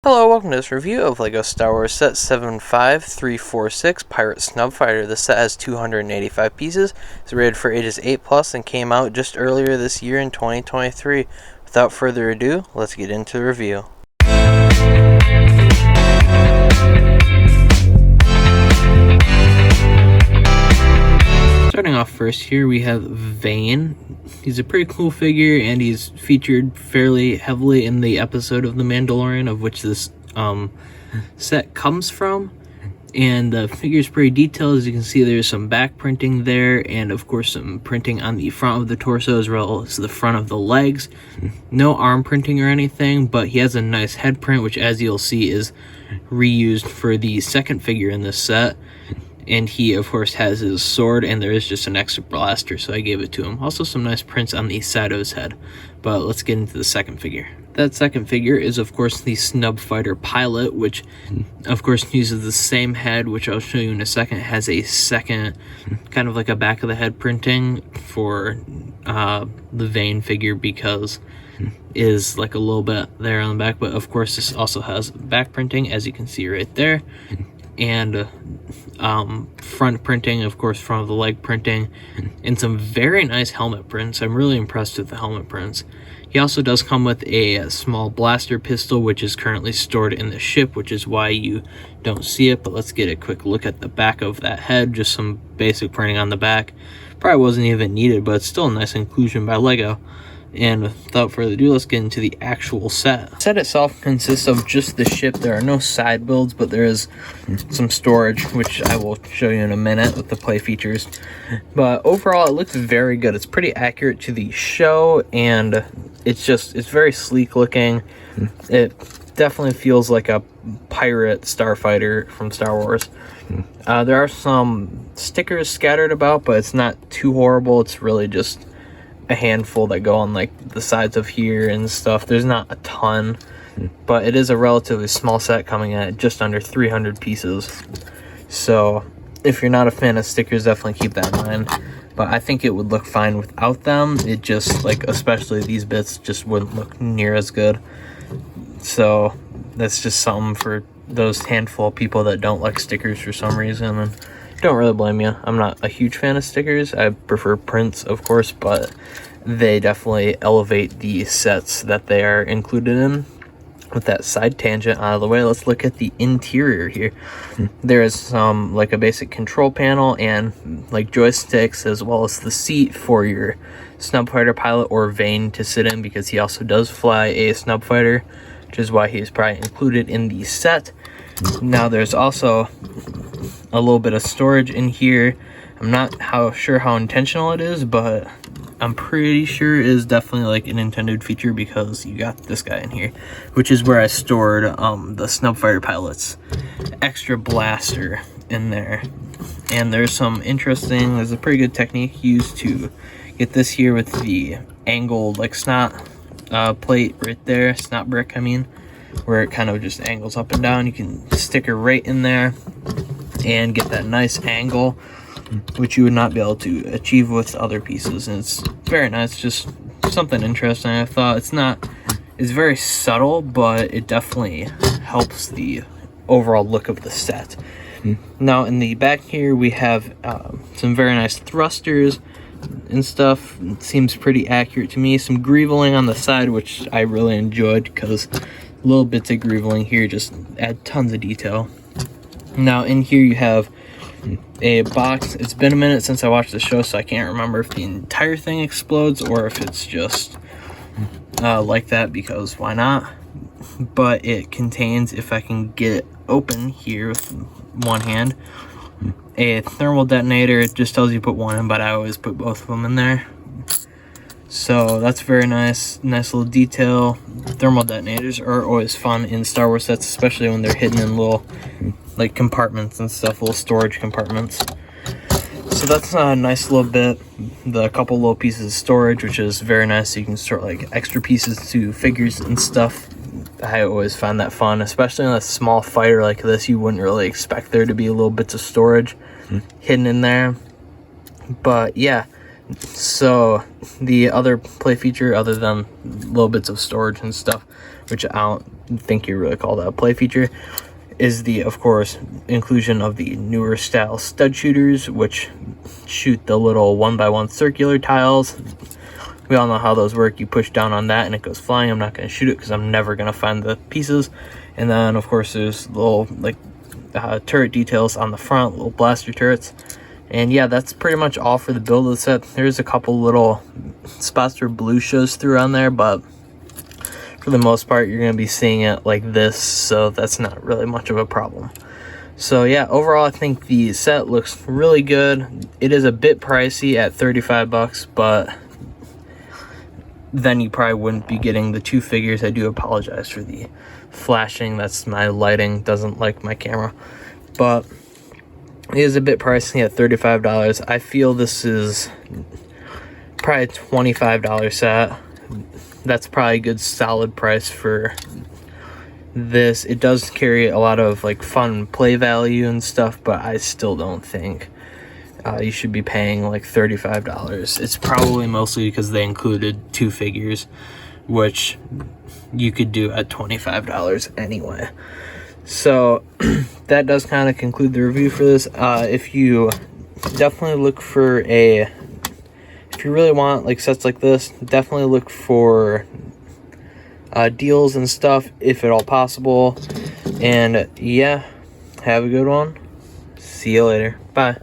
Hello, welcome to this review of LEGO Star Wars Set 75346 Pirate Snub Fighter. This set has 285 pieces, is rated for ages 8+, and came out just earlier this year in 2023. Without further ado, let's get into the review. Starting off first here, we have Vane. He's a pretty cool figure, and he's featured fairly heavily in the episode of The Mandalorian, of which this set comes from. And the figure's pretty detailed. As you can see, there's some back printing there, and of course some printing on the front of the torso as well as the front of the legs. No arm printing or anything, but he has a nice head print, which, as you'll see, is reused for the second figure in this set. And he, of course, has his sword, and there is just an extra blaster, so I gave it to him. Also, some nice prints on the side of his head. But let's get into the second figure. That second figure is, of course, the Snub Fighter Pilot, which, of course, uses the same head, which I'll show you in a second. It has a second, kind of like a back of the head printing for the Vane figure, because is like a little bit there on the back. But, of course, this also has back printing, as you can see right there. And front printing, of course, front of the leg printing, and some very nice helmet prints. I'm really impressed with the helmet prints. He also does come with a small blaster pistol, which is currently stored in the ship, which is why you don't see it. But let's get a quick look at the back of that head. Just some basic printing on the back. Probably wasn't even needed, but it's still a nice inclusion by LEGO. And without further ado, let's get into the actual set. The set itself consists of just the ship. There are no side builds, but there is some storage, which I will show you in a minute with the play features. But overall, it looks very good. It's pretty accurate to the show, and it's very sleek looking. It definitely feels like a pirate starfighter from Star Wars. There are some stickers scattered about, but it's not too horrible. It's really just a handful that go on like the sides of here and stuff. There's not a ton, but it is a relatively small set, coming at just under 300 pieces. So if you're not a fan of stickers, definitely keep that in mind. But I think it would look fine without them. It just, like, especially these bits, just wouldn't look near as good. So that's just something for those handful of people that don't like stickers for some reason, and don't really blame you. I'm not a huge fan of stickers. I prefer prints, of course, but they definitely elevate the sets that they are included in. With that side tangent out of the way, let's look at the interior here. There is some, like, a basic control panel and like joysticks, as well as the seat for your Snub Fighter Pilot or Vane to sit in, because he also does fly a Snub Fighter, which is why he's probably included in the set. Now there's also a little bit of storage in here. I'm not sure how intentional it is, but I'm pretty sure it is definitely like an intended feature, because you got this guy in here, which is where I stored the Snub Fighter Pilot's extra blaster in there. And there's a pretty good technique used to get this here with the angled, like, snot plate right there, snot brick I mean, where it kind of just angles up and down. You can stick her right in there and get that nice angle, which you would not be able to achieve with other pieces. And it's very nice, just something interesting. I thought it's very subtle, but it definitely helps the overall look of the set. Now in the back here, we have some very nice thrusters and stuff. It seems pretty accurate to me. Some greeveling on the side, which I really enjoyed, because little bits of greeveling here just add tons of detail. Now in here you have a box. It's been a minute since I watched the show, so I can't remember if the entire thing explodes or if it's just like that, because why not? But it contains, if I can get it open here with one hand, a thermal detonator. It just tells you put one in, but I always put both of them in there. So that's very nice little detail. Thermal detonators are always fun in Star Wars sets, especially when they're hidden in little, like, compartments and stuff, little storage compartments. So that's a nice little bit. The couple little pieces of storage, which is very nice. So you can store, like, extra pieces to figures and stuff. I always find that fun, especially in a small fighter like this. You wouldn't really expect there to be little bits of storage hidden in there. But yeah, so the other play feature, other than little bits of storage and stuff, which I don't think you really call that a play feature, is the, of course, inclusion of the newer style stud shooters, which shoot the little 1x1 circular tiles. We all know how those work. You push down on that and it goes flying. I'm not going to shoot it because I'm never going to find the pieces. And then, of course, there's little like turret details on the front, little blaster turrets. And yeah, that's pretty much all for the build of the set. There's a couple little spots where blue shows through on there, but for the most part, you're going to be seeing it like this, so that's not really much of a problem. So yeah, overall, I think the set looks really good. It is a bit pricey at 35 bucks, but then you probably wouldn't be getting the 2 figures. I do apologize for the flashing. That's my lighting, doesn't like my camera. But it is a bit pricey at $35. I feel this is probably a $25 set. That's probably a good solid price for this. It does carry a lot of like fun play value and stuff, but I still don't think you should be paying like $35. It's probably mostly because they included 2 figures, which you could do at $25 anyway. So that does kind of conclude the review for this. If you definitely look for if you really want like sets like this, definitely look for deals and stuff if at all possible. And yeah, have a good one. See you later. Bye.